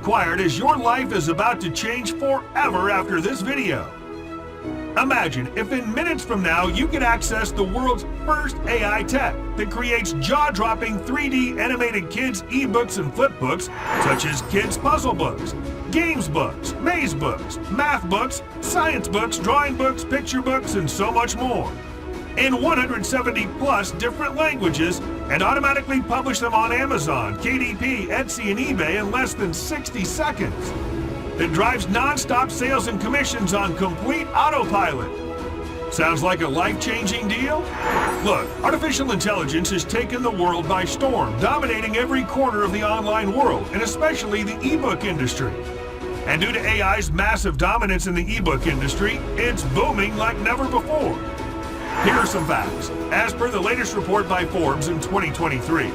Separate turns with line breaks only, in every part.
required, as your life is about to change forever after this video. Imagine if in minutes from now you could access the world's first AI tech that creates jaw-dropping 3D animated kids' ebooks and flipbooks, such as kids' puzzle books, games books, maze books, math books, science books, drawing books, picture books, and so much more, in 170 plus different languages, and automatically publish them on Amazon, KDP, Etsy, and eBay in less than 60 seconds. That drives non-stop sales and commissions on complete autopilot. Sounds like a life-changing deal? Look, artificial intelligence has taken the world by storm, dominating every corner of the online world, and especially the ebook industry. And due to AI's massive dominance in the ebook industry, it's booming like never before. Here are some facts. As per the latest report by Forbes in 2023,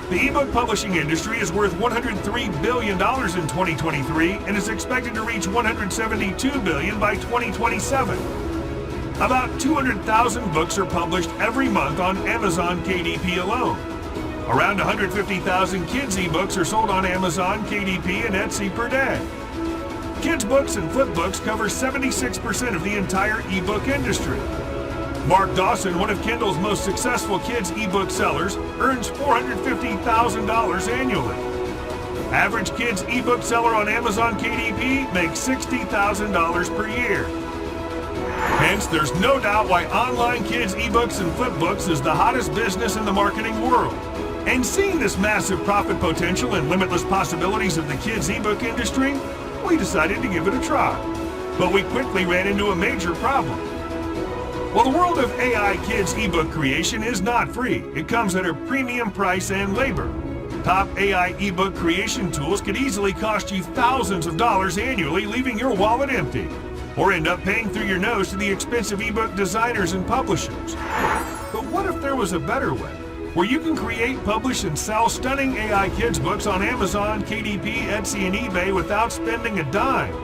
the ebook publishing industry is worth $103 billion in 2023 and is expected to reach $172 billion by 2027. About 200,000 books are published every month on Amazon KDP alone. Around 150,000 kids' ebooks are sold on Amazon, KDP, and Etsy per day. Kids' books and flipbooks cover 76% of the entire ebook industry. Mark Dawson, one of Kindle's most successful kids' ebook sellers, earns $450,000 annually. Average kids' ebook seller on Amazon KDP makes $60,000 per year. Hence, there's no doubt why online kids' ebooks and flipbooks is the hottest business in the marketing world. And seeing this massive profit potential and limitless possibilities of the kids' ebook industry, we decided to give it a try. But we quickly ran into a major problem. Well, the world of AI kids ebook creation is not free. It comes at a premium price and labor. Top AI ebook creation tools could easily cost you thousands of dollars annually, leaving your wallet empty, or end up paying through your nose to the expensive ebook designers and publishers. But what if there was a better way, where you can create, publish, and sell stunning AI kids books on Amazon, KDP, Etsy, and eBay without spending a dime?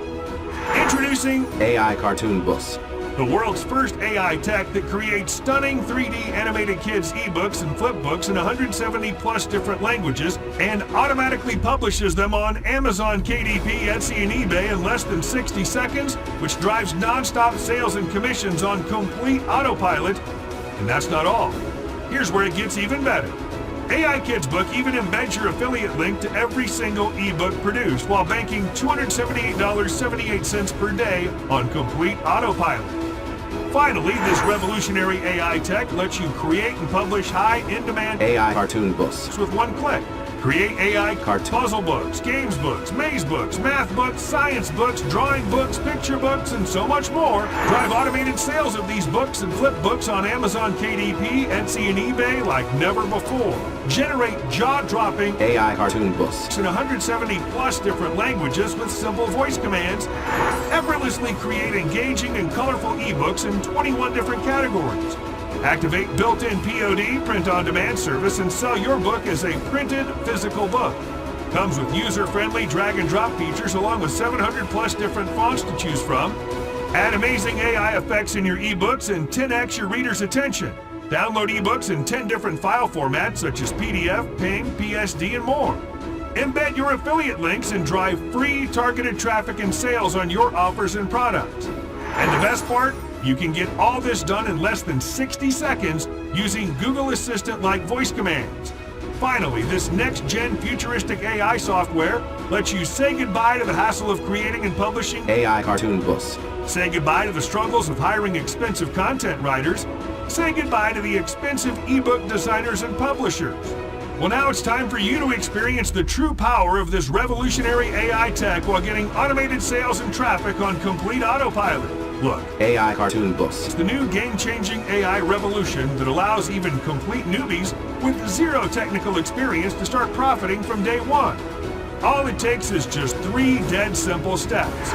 Introducing
AI CartoonBooks,
the world's first AI tech that creates stunning 3D animated kids' ebooks and flipbooks in 170 plus different languages and automatically publishes them on Amazon, KDP, Etsy, and eBay in less than 60 seconds, which drives non-stop sales and commissions on complete autopilot. And that's not all. Here's where it gets even better. AI Kids Book even embeds your affiliate link to every single ebook produced while banking $278.78 per day on complete autopilot. Finally, this revolutionary AI tech lets you create and publish high in-demand
AI CartoonBooks
with one click. Create AI puzzle books, games books, maze books, math books, science books, drawing books, picture books, and so much more. Drive automated sales of these books and flip books on Amazon KDP, Etsy, and eBay like never before. Generate jaw-dropping
AI CartoonBooks
in 170 plus different languages with simple voice commands. Effortlessly create engaging and colorful ebooks in 21 different categories. Activate built-in POD, print-on-demand service, and sell your book as a printed physical book. Comes with user-friendly drag-and-drop features along with 700 plus different fonts to choose from. Add amazing AI effects in your ebooks and 10x your reader's attention. Download ebooks in 10 different file formats such as PDF, PNG, PSD, and more. Embed your affiliate links and drive free targeted traffic and sales on your offers and products. And the best part? You can get all this done in less than 60 seconds using Google Assistant-like voice commands. Finally, this next-gen futuristic AI software lets you say goodbye to the hassle of creating and publishing
AI CartoonBooks.
Say goodbye to the struggles of hiring expensive content writers. Say goodbye to the expensive ebook designers and publishers. Well, now it's time for you to experience the true power of this revolutionary AI tech while getting automated sales and traffic on complete autopilot. Look,
AI CartoonBooks.
It's the new game-changing AI revolution that allows even complete newbies with zero technical experience to start profiting from day one. All it takes is just 3 dead simple steps.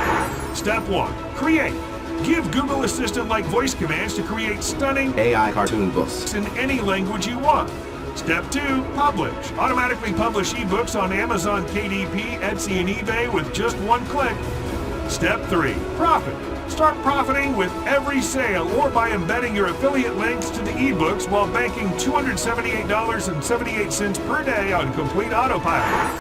Step 1. Create. Give Google Assistant-like voice commands to create stunning
AI CartoonBooks
in any language you want. Step 2. Publish. Automatically publish ebooks on Amazon, KDP, Etsy, and eBay with just one click. Step 3. Profit. Start profiting with every sale or by embedding your affiliate links to the ebooks while banking $278.78 per day on complete autopilot.